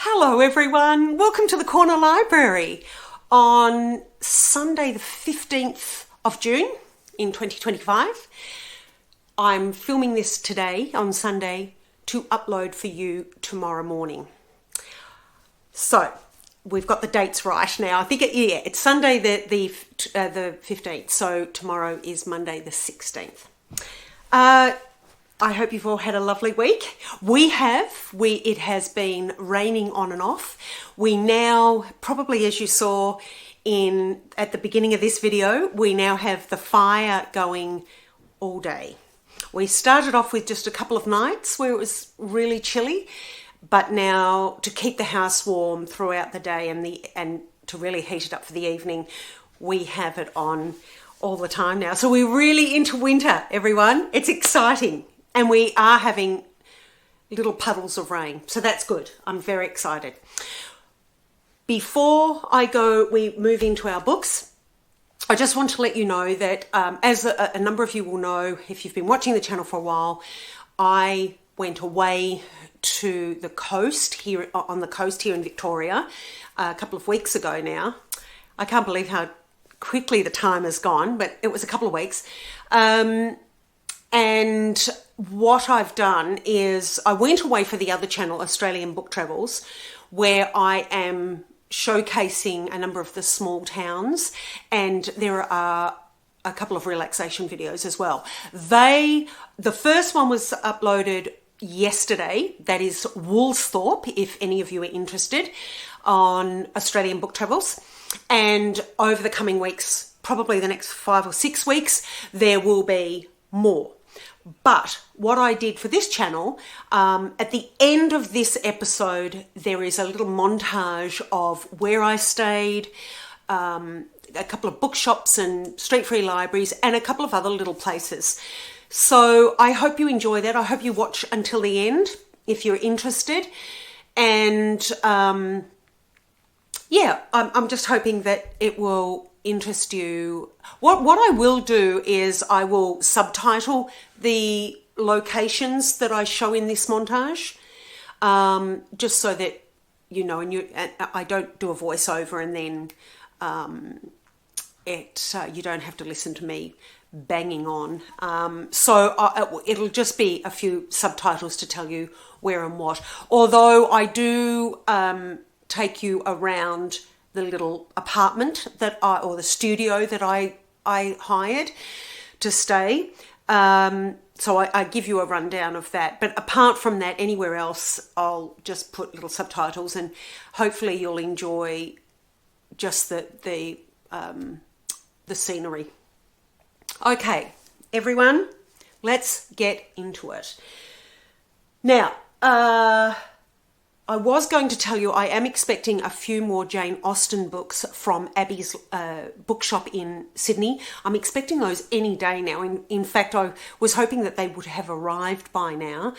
Hello everyone, welcome to the Corner Library on Sunday the 15th of June in 2025. I'm filming this today on Sunday to upload for you tomorrow morning. So we've got the dates right now. I think it's Sunday the 15th, so tomorrow is Monday the 16th. I hope you've all had a lovely week. We have. It has been raining on and off. We now, probably as you saw at the beginning of this video, we now have the fire going all day. We started off with just a couple of nights where it was really chilly, but now to keep the house warm throughout the day and to really heat it up for the evening, we have it on all the time now. So we're really into winter, everyone. It's exciting. And we are having little puddles of rain. So that's good. I'm very excited. Before we move into our books, I just want to let you know that as a number of you will know, if you've been watching the channel for a while, I went away to the coast here, on the coast here in Victoria, a couple of weeks ago now. I can't believe how quickly the time has gone, but it was a couple of weeks. And what I've done is I went away for the other channel, Australian Book Travels, where I am showcasing a number of the small towns, and there are a couple of relaxation videos as well. The first one was uploaded yesterday. That is Woolsthorpe, if any of you are interested, on Australian Book Travels. And over the coming weeks, probably the next 5 or 6 weeks, there will be more. But what I did for this channel, at the end of this episode, there is a little montage of where I stayed, a couple of bookshops and street free libraries, and a couple of other little places. So I hope you enjoy that. I hope you watch until the end if you're interested. And yeah, I'm just hoping that it will interest you. What I will do is I will subtitle the locations that I show in this montage, just so that you know, and I don't do a voiceover, and then you don't have to listen to me banging on. So it'll just be a few subtitles to tell you where and what. Although I do take you around the little apartment or the studio that I hired to stay. So I give you a rundown of that. But apart from that, anywhere else, I'll just put little subtitles, and hopefully you'll enjoy just the scenery. Okay, everyone, let's get into it. Now, I was going to tell you I am expecting a few more Jane Austen books from Abby's bookshop in Sydney. I'm expecting those any day now. In fact, I was hoping that they would have arrived by now.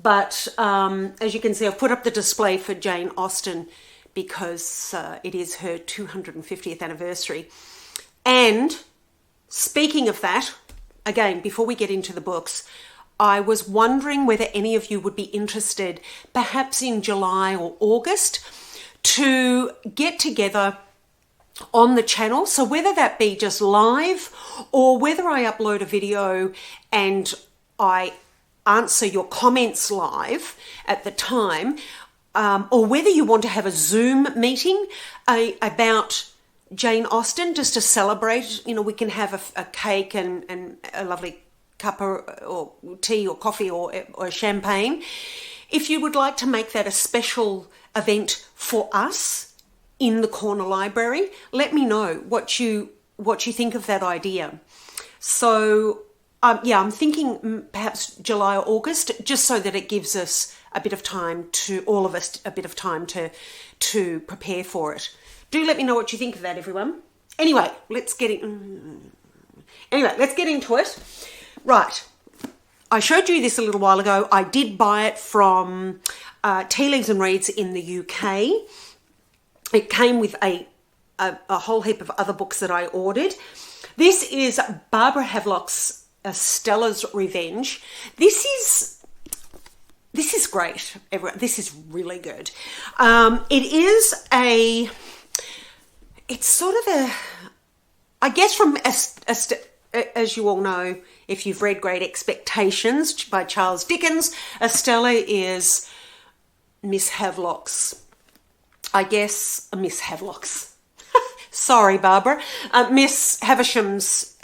But as you can see, I've put up the display for Jane Austen because it is her 250th anniversary. And speaking of that, again, before we get into the books, I was wondering whether any of you would be interested, perhaps in July or August, to get together on the channel. So whether that be just live, or whether I upload a video and I answer your comments live at the time, or whether you want to have a Zoom meeting about Jane Austen, just to celebrate. You know, we can have a cake and a lovely cup or tea or coffee or champagne. If you would like to make that a special event for us in the Corner Library, let me know what you think of that idea. So yeah, I'm thinking perhaps July or August, just so that it gives us a bit of time all of us a bit of time to prepare for it. Do let me know what you think of that, everyone. Anyway, let's get into it. Right, I showed you this a little while ago. I did buy it from Tea Leaves and Reads in the UK. It came with a whole heap of other books that I ordered. This is Barbara Havelock's Stella's Revenge. This is this is great, everyone. This is really good. It's sort of I guess from, as you all know, if you've read Great Expectations by Charles Dickens, Estella is Miss Havelock's, Miss Havelock's. Sorry, Barbara. Miss Havisham's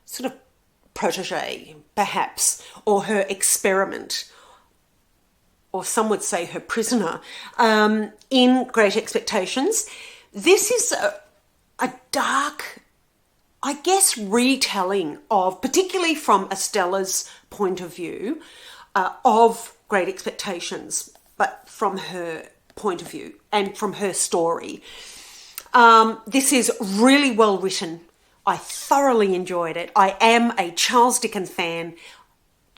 sort of protege, perhaps, or her experiment, or some would say her prisoner, in Great Expectations. This is a dark, I guess, retelling of, particularly from Estella's point of view, of Great Expectations, but from her point of view and from her story. This is really well written. I thoroughly enjoyed it. I am a Charles Dickens fan.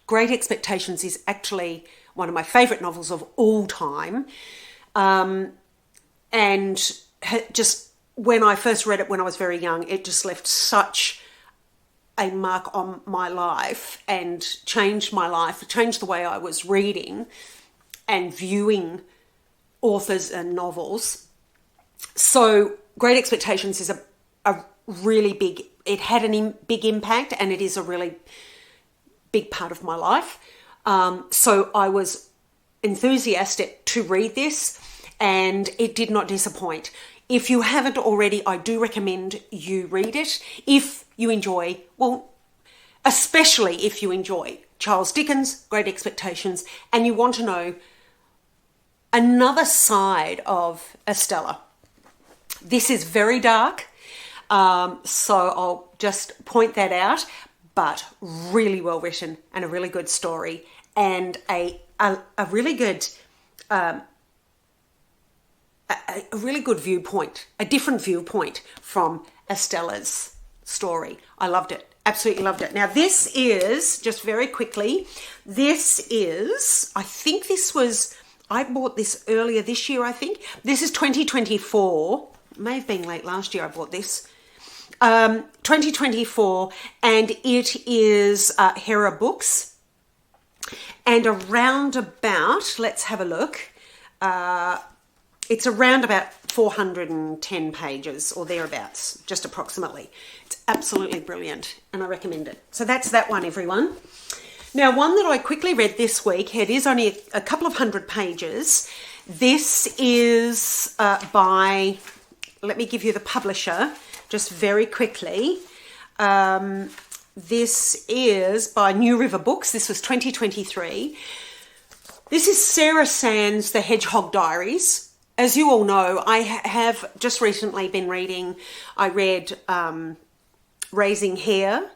Great Expectations is actually one of my favourite novels of all time. And just when I first read it when I was very young, it just left such a mark on my life and changed my life, changed the way I was reading and viewing authors and novels. So Great Expectations is a really big, it had a big impact, and it is a really big part of my life. So I was enthusiastic to read this, and it did not disappoint. If you haven't already, I do recommend you read it if you enjoy, well, especially if you enjoy Charles Dickens, Great Expectations, and you want to know another side of Estella. This is very dark, so I'll just point that out, but really well written and a really good story, and a really good a really good viewpoint, a different viewpoint from Estella's story. I loved it. Absolutely loved it. Now, this is, just very quickly, this is, I think this was, I bought this earlier this year, I think. This is 2024. It may have been late last year I bought this. 2024, and it is Hera Books. And around about, let's have a look. It's around about 410 pages or thereabouts, just approximately. It's absolutely brilliant, and I recommend it. So that's that one, everyone. Now, one that I quickly read this week, it is only a couple of hundred pages. This is by, let me give you the publisher just very quickly. This is by New River Books. This was 2023. This is Sarah Sands' The Hedgehog Diaries. As you all know, I have just recently been reading, I read Raising Hare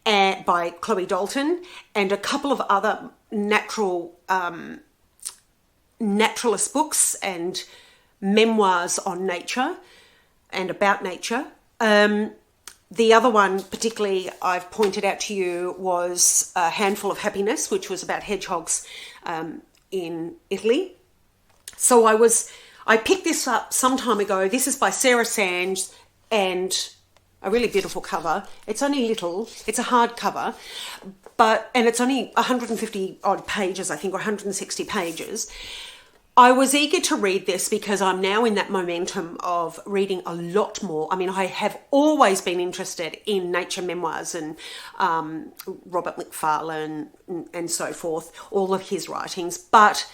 by Chloe Dalton, and a couple of other naturalist books and memoirs on nature and about nature. The other one particularly I've pointed out to you was A Handful of Happiness, which was about hedgehogs in Italy. So I picked this up some time ago. This is by Sarah Sands, and a really beautiful cover. It's only little, it's a hardcover, and it's only 150 odd pages, I think, or 160 pages. I was eager to read this because I'm now in that momentum of reading a lot more. I mean, I have always been interested in nature memoirs and Robert Macfarlane and so forth, all of his writings. But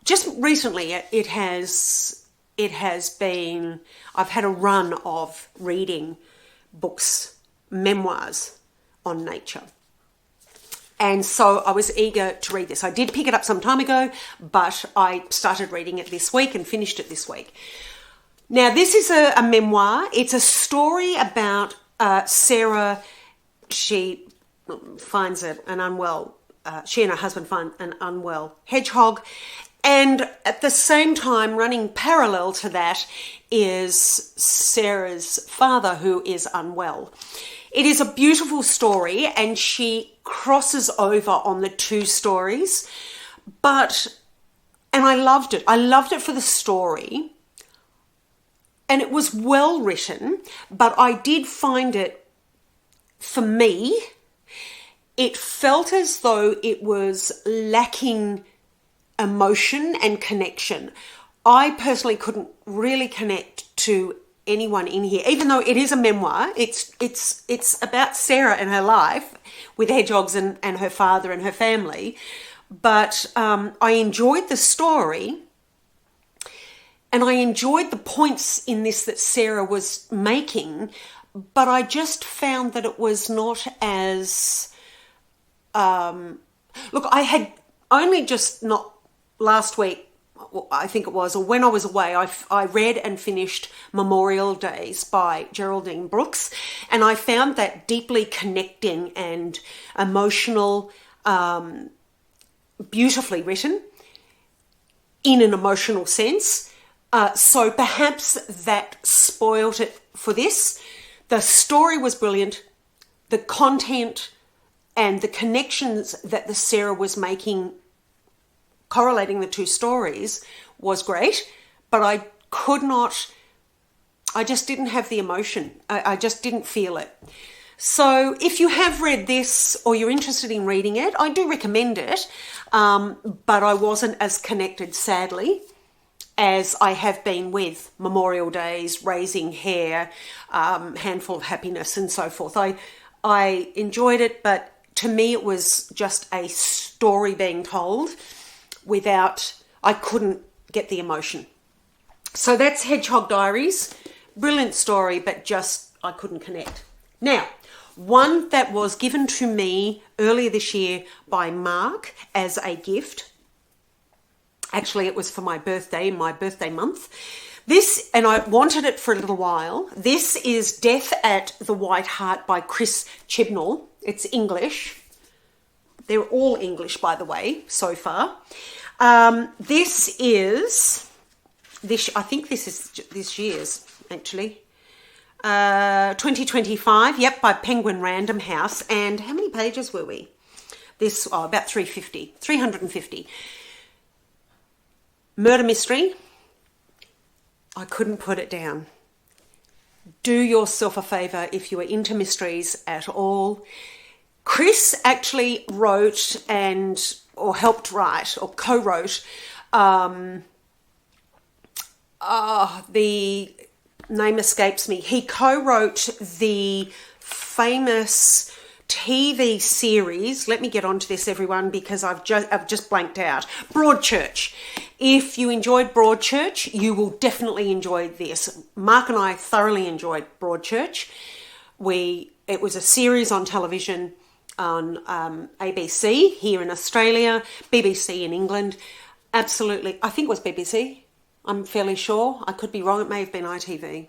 just recently it has been, I've had a run of reading books, memoirs on nature. And so I was eager to read this. I did pick it up some time ago, but I started reading it this week and finished it this week. Now, this is a memoir. It's a story about Sarah. She finds an unwell, she and her husband find an unwell hedgehog. And at the same time, running parallel to that, is Sarah's father, who is unwell. It is a beautiful story, and she crosses over on the two stories, and I loved it. I loved it for the story, and it was well written, but I did find it, for me, it felt as though it was lacking emotion and connection. I personally couldn't really connect to anyone in here, even though it is a memoir. It's about Sarah and her life with hedgehogs and her father and her family. But I enjoyed the story, and I enjoyed the points in this that Sarah was making, but I just found that it was not as... Look, I had only just not last week, I think it was, or when I was away, I read and finished Memorial Days by Geraldine Brooks, and I found that deeply connecting and emotional, beautifully written in an emotional sense. So perhaps that spoiled it for this. The story was brilliant. The content and the connections that the Sarah was making, correlating the two stories, was great, but I just didn't have the emotion. I just didn't feel it. So if you have read this or you're interested in reading it, I do recommend it, but I wasn't as connected, sadly, as I have been with Memorial Days, Raising Hare, Handful of Happiness, and so forth. I enjoyed it, but to me it was just a story being told I couldn't get the emotion. So that's Hedgehog Diaries. Brilliant story, but just I couldn't connect. Now, one that was given to me earlier this year by Mark as a gift. Actually, it was for my birthday, in my birthday month. This, and I wanted it for a little while. This is Death at the White Hart by Chris Chibnall. It's English. They're all English, by the way, so far. This is, I think this is this year's, actually. 2025, yep, by Penguin Random House. And how many pages were we? About 350. Murder mystery. I couldn't put it down. Do yourself a favour if you are into mysteries at all. Chris actually wrote or helped write or co-wrote the name escapes me. He co-wrote the famous TV series. Let me get onto this, everyone, because I've just blanked out. Broadchurch. If you enjoyed Broadchurch, you will definitely enjoy this. Mark and I thoroughly enjoyed Broadchurch. It was a series on television on ABC here in Australia, BBC in England. Absolutely, I think it was BBC. I'm fairly sure. I could be wrong. It may have been ITV.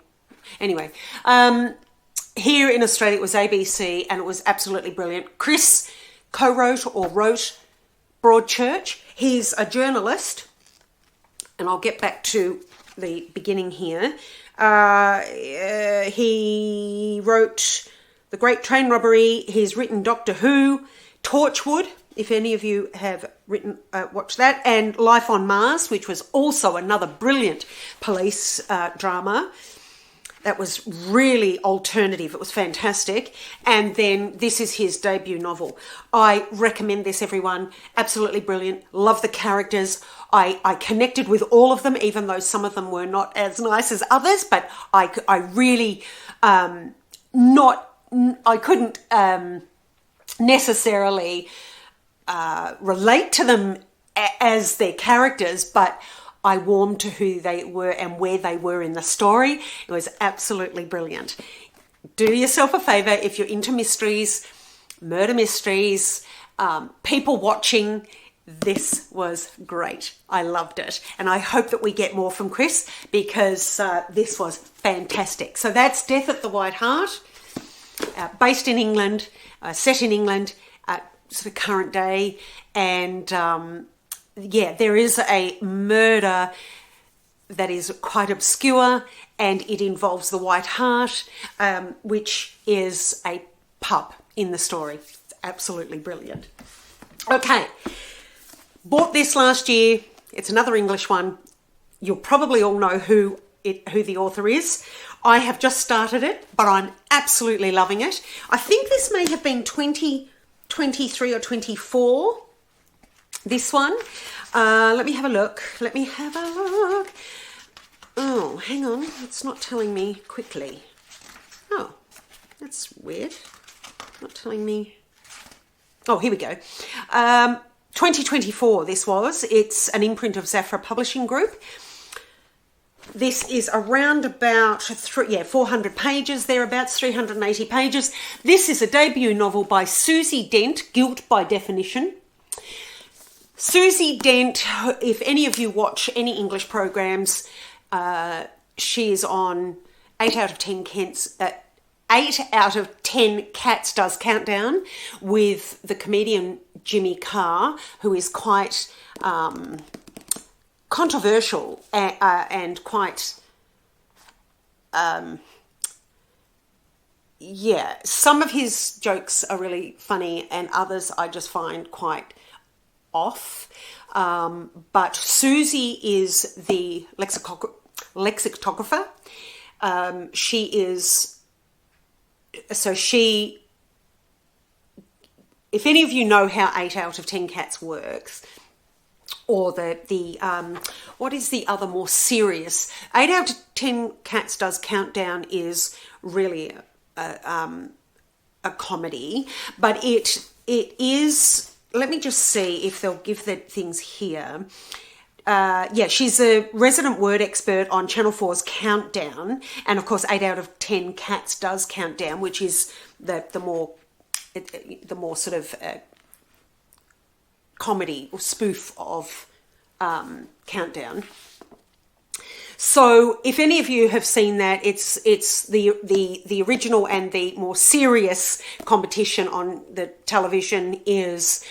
Anyway, here in Australia, it was ABC, and it was absolutely brilliant. Chris co-wrote or wrote Broadchurch. He's a journalist, and I'll get back to the beginning here. He wrote The Great Train Robbery. He's written Doctor Who, Torchwood, if any of you have watched that, and Life on Mars, which was also another brilliant police drama. That was really alternative. It was fantastic. And then this is his debut novel. I recommend this, everyone. Absolutely brilliant. Love the characters. I connected with all of them, even though some of them were not as nice as others. But I really I couldn't necessarily relate to them as their characters, but I warmed to who they were and where they were in the story. It was absolutely brilliant. Do yourself a favour if you're into mysteries, murder mysteries, people watching. This was great. I loved it. And I hope that we get more from Chris, because this was fantastic. So that's Death at the White Hart, based in England, set in England, sort of current day. And there is a murder that is quite obscure, and it involves the White Hart, which is a pub in the story. It's absolutely brilliant. Okay, bought this last year. It's another English one. You'll probably all know who the author is. I have just started it, but I'm absolutely loving it. I think this may have been 23 or 24. This one. Let me have a look. Oh, hang on. It's not telling me quickly. Oh, that's weird. Not telling me. Oh, here we go. 2024 this was. It's an imprint of Zafra Publishing Group. This is around about 400 pages, thereabouts, 380 pages. This is a debut novel by Susie Dent, Guilt by Definition. Susie Dent, if any of you watch any English programs, she is on 8 out of 10 Cats Does Countdown with the comedian Jimmy Carr, who is quite controversial and quite, some of his jokes are really funny and others I just find quite off. But Susie is the lexicographer. If any of you know how 8 out of 10 Cats works, or what is the other more serious? 8 out of 10 Cats Does Countdown is really a comedy, but it is. Let me just see if they'll give the things here. She's a resident word expert on Channel 4's Countdown, and of course 8 out of 10 Cats Does Countdown, which is the more sort of comedy or spoof of Countdown. So if any of you have seen that, it's the original, and the more serious competition on the television is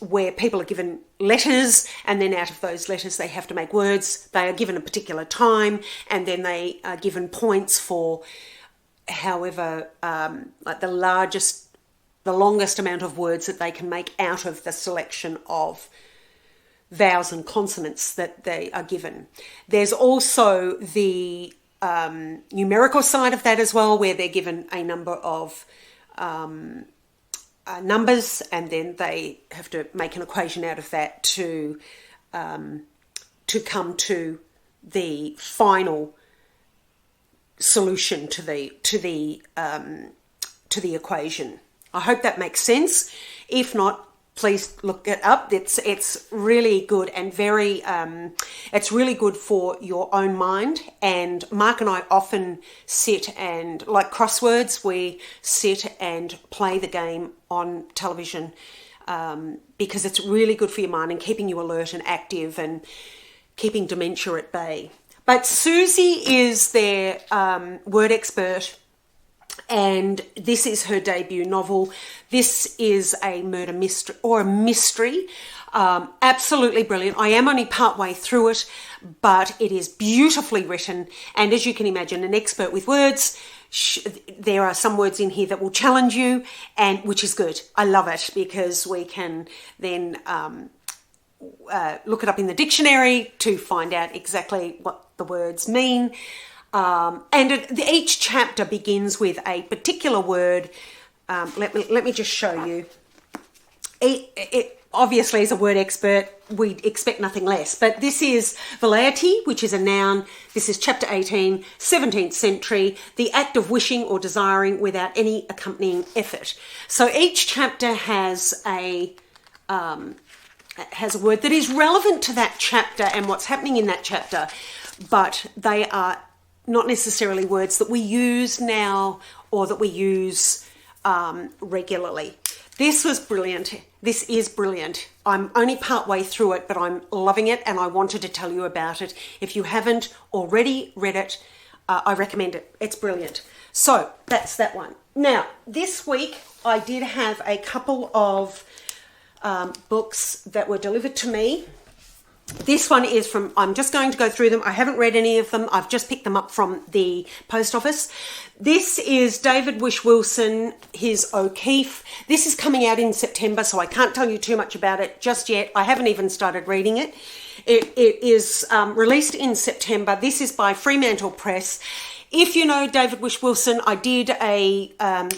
where people are given letters, and then out of those letters they have to make words. They are given a particular time, and then they are given points for however like the longest amount of words that they can make out of the selection of vowels and consonants that they are given. There's also the numerical side of that as well, where they're given a number of numbers, and then they have to make an equation out of that to come to the final solution to the equation. I hope that makes sense. If not, please look it up. It's really good, and very it's really good for your own mind. And Mark and I often sit and, like crosswords, we sit and play the game on television because it's really good for your mind and keeping you alert and active and keeping dementia at bay. But Susie is their word expert, and this is her debut novel. This is a murder mystery, or a mystery. Absolutely brilliant. I am only part way through it, but it is beautifully written. And as you can imagine, an expert with words, there are some words in here that will challenge you, and which is good. I love it, because we can then look it up in the dictionary to find out exactly what the words mean. Each chapter begins with a particular word. Let me just show you. It obviously, as a word expert, we expect nothing less. But this is velleity, which is a noun. This is chapter 18, 17th century, the act of wishing or desiring without any accompanying effort. So each chapter has a word that is relevant to that chapter and what's happening in that chapter, but they are not necessarily words that we use now or that we use regularly. This was brilliant. This is brilliant. I'm only part way through it, but I'm loving it, and I wanted to tell you about it. If you haven't already read it, I recommend it. It's brilliant. So that's that one. Now, this week I did have a couple of books that were delivered to me. This one is from, I'm just going to go through them. I haven't read any of them. I've just picked them up from the post office. This is David Wish-Wilson, his O'Keefe. This is coming out in September, so I can't tell you too much about it just yet. I haven't even started reading it. It is released in September. This is by Fremantle Press. If you know David Wish-Wilson, I did a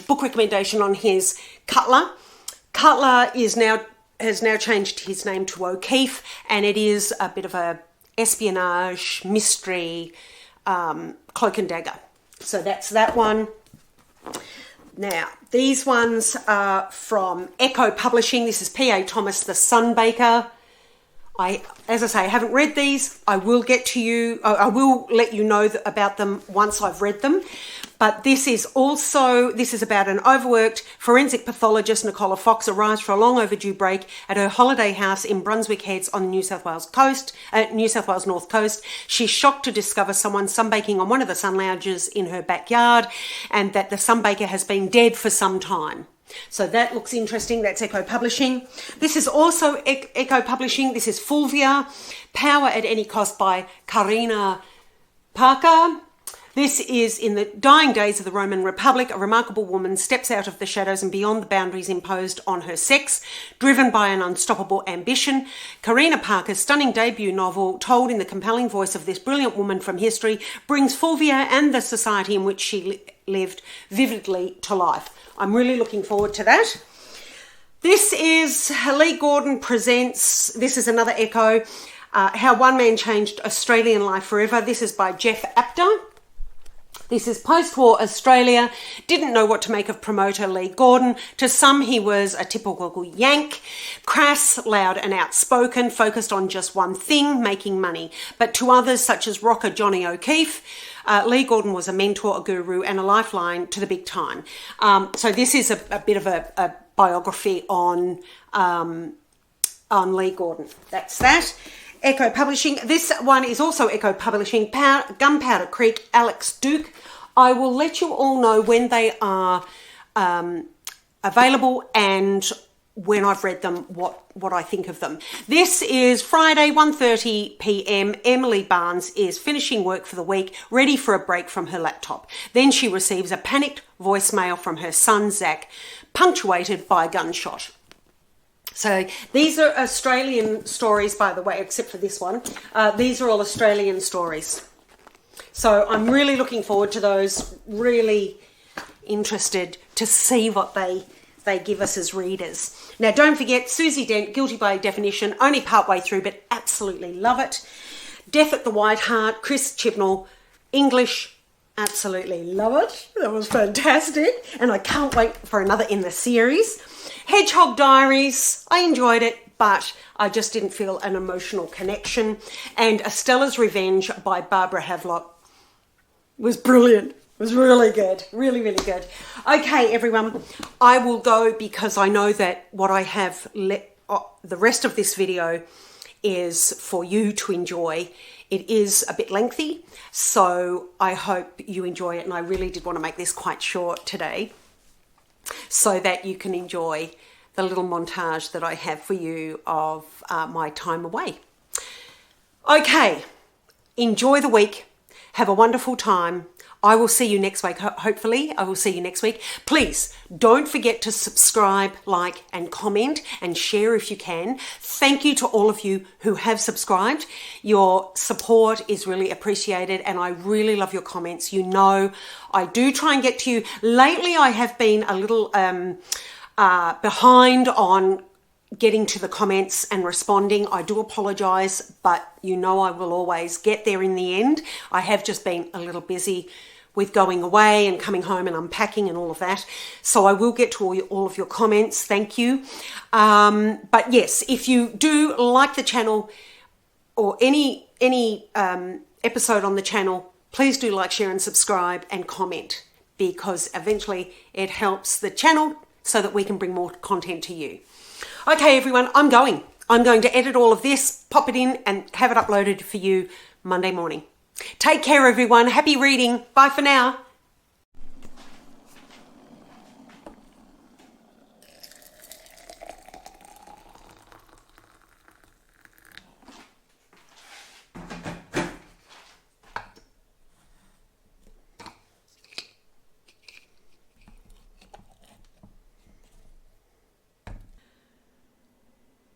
book recommendation on his Cutler. Cutler has now changed his name to O'Keefe, and it is a bit of a espionage, mystery, cloak and dagger. So that's that one. Now, these ones are from Echo Publishing. This is P.A. Thomas, The Sunbaker. As I say, I haven't read these. I will get to you. I will let you know about them once I've read them. But this is about an overworked forensic pathologist, Nicola Fox, arrives for a long overdue break at her holiday house in Brunswick Heads on the New South Wales North Coast. She's shocked to discover someone sunbaking on one of the sun lounges in her backyard, and that the sunbaker has been dead for some time. So that looks interesting. That's Echo Publishing. This is also Echo Publishing. This is Fulvia, Power at Any Cost by Karina Parker. This is in the dying days of the Roman Republic. A remarkable woman steps out of the shadows and beyond the boundaries imposed on her sex, driven by an unstoppable ambition. Karina Parker's stunning debut novel, told in the compelling voice of this brilliant woman from history, brings Fulvia and the society in which she lived vividly to life. I'm really looking forward to that. This is Lee Gordon presents, this is another Echo, How One Man Changed Australian Life Forever. This is by Jeff Apter. This is post-war Australia. Didn't know what to make of promoter Lee Gordon. To some, he was a typical Yank, crass, loud and outspoken, focused on just one thing, making money. But to others, such as rocker Johnny O'Keefe, Lee Gordon was a mentor, a guru and a lifeline to the big time. So this is a bit of a biography on Lee Gordon. That's that. Echo Publishing. This one is also Echo Publishing. Gunpowder Creek, Alex Duke. I will let you all know when they are available and when I've read them, what I think of them. This is Friday, 1:30 p.m. Emily Barnes is finishing work for the week, ready for a break from her laptop. Then she receives a panicked voicemail from her son, Zach, punctuated by a gunshot. So these are Australian stories, by the way, except for this one. These are all Australian stories. So I'm really looking forward to those, really interested to see what they give us as readers. Now, don't forget, Susie Dent, Guilty by Definition, only partway through, but absolutely love it. Death at the White Hart, Chris Chibnall, English, absolutely love it. That was fantastic. And I can't wait for another in the series. Hedgehog Diaries, I enjoyed it, but I just didn't feel an emotional connection. And Estella's Revenge by Barbara Havelock was brilliant. It was really good. Really, really good. Okay, everyone, I will go because I know that what I have the rest of this video is for you to enjoy. It is a bit lengthy, so I hope you enjoy it. And I really did want to make this quite short today, so that you can enjoy the little montage that I have for you of my time away. Okay, enjoy the week. Have a wonderful time. I will see you next week. Hopefully, I will see you next week. Please don't forget to subscribe, like, and comment and share if you can. Thank you to all of you who have subscribed. Your support is really appreciated and I really love your comments. You know, I do try and get to you. Lately, I have been a little behind on getting to the comments and responding. I do apologise, but you know I will always get there in the end. I have just been a little busy with going away and coming home and unpacking and all of that. So I will get to all of your comments. Thank you. But yes, if you do like the channel or any episode on the channel, please do like, share and subscribe and comment, because eventually it helps the channel so that we can bring more content to you. Okay, everyone, I'm going to edit all of this, pop it in and have it uploaded for you Monday morning. Take care, everyone. Happy reading. Bye for now.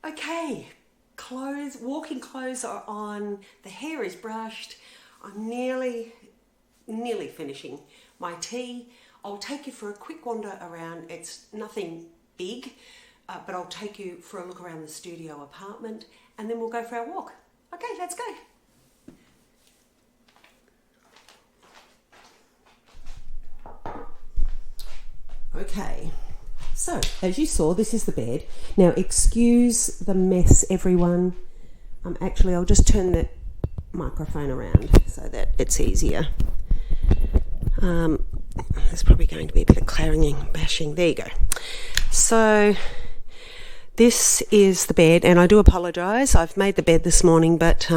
Okay, walking clothes are on, the hair is brushed, I'm nearly finishing my tea. I'll take you for a quick wander around. It's nothing big, but I'll take you for a look around the studio apartment and then we'll go for our walk. Okay, let's go. Okay, so as you saw, this is the bed. Now, excuse the mess, everyone. I'll just turn the microphone around so that it's easier. There's probably going to be a bit of clanging, bashing. There you go. So this is the bed, and I do apologise. I've made the bed this morning, but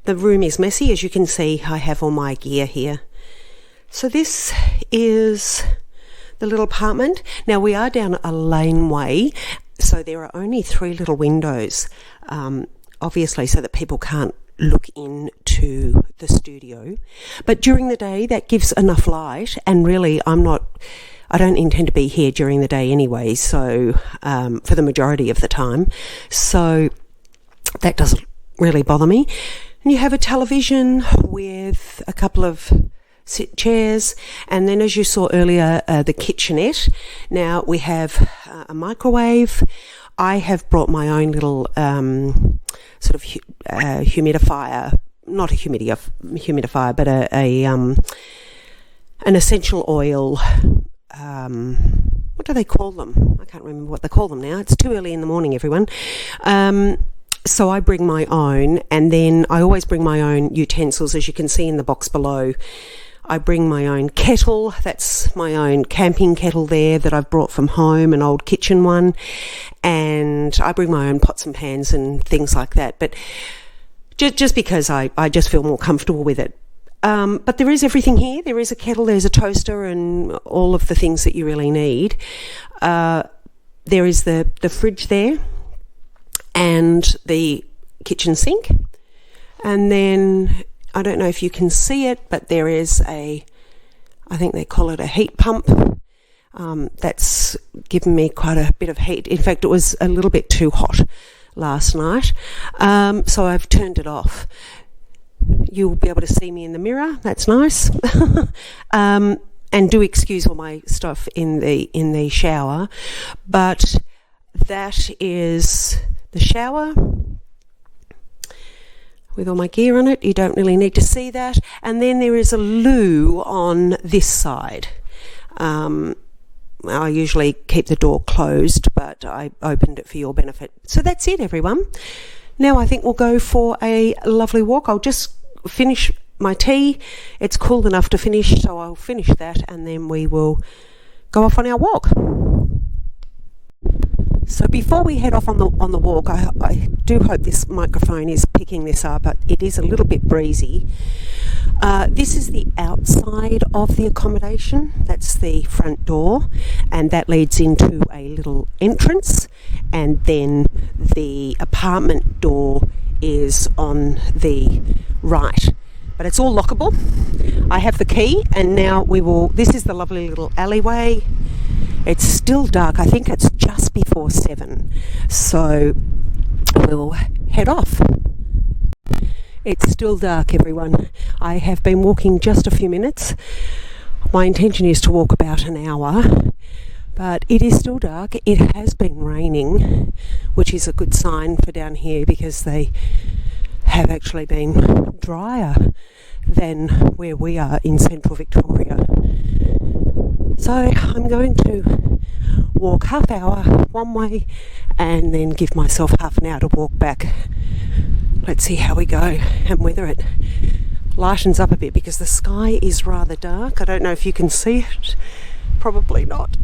the room is messy. As you can see, I have all my gear here. So this is the little apartment. Now, we are down a laneway, so there are only 3 little windows, obviously so that people can't look into the studio. But during the day, that gives enough light, and really I don't intend to be here during the day anyway, so for the majority of the time, so that doesn't really bother me. And you have a television with a couple of chairs, and then as you saw earlier, the kitchenette. Now we have a microwave. I have brought my own little sort of humidifier, not a humidifier, but an essential oil. What do they call them? I can't remember what they call them now. It's too early in the morning, everyone. So I bring my own, and then I always bring my own utensils, as you can see in the box below. I bring my own kettle. That's my own camping kettle there that I've brought from home, an old kitchen one. And I bring my own pots and pans and things like that. But just because I just feel more comfortable with it. But there is everything here. There is a kettle, there's a toaster, and all of the things that you really need. There is the fridge there and the kitchen sink. And then, I don't know if you can see it, but there is I think they call it a heat pump. That's given me quite a bit of heat. In fact, it was a little bit too hot last night. So I've turned it off. You'll be able to see me in the mirror. That's nice. And do excuse all my stuff in the shower. But that is the shower with all my gear on it. You don't really need to see that. And then there is a loo on this side. I usually keep the door closed, but I opened it for your benefit. So that's it, everyone. Now I think we'll go for a lovely walk. I'll just finish my tea. It's cool enough to finish, so I'll finish that and then we will go off on our walk. So before we head off on the walk, I do hope this microphone is picking this up, but it is a little bit breezy. This is the outside of the accommodation. That's the front door, and that leads into a little entrance, and then the apartment door is on the right. But it's all lockable. I have the key, and now this is the lovely little alleyway. It's still dark. I think it's just before 7. So we'll head off. It's still dark, everyone. I have been walking just a few minutes. My intention is to walk about an hour, but it is still dark. It has been raining, which is a good sign for down here because they have actually been drier than where we are in central Victoria. So I'm going to walk half hour one way and then give myself half an hour to walk back. Let's see how we go and whether it lightens up a bit because the sky is rather dark. I don't know if you can see it. Probably not.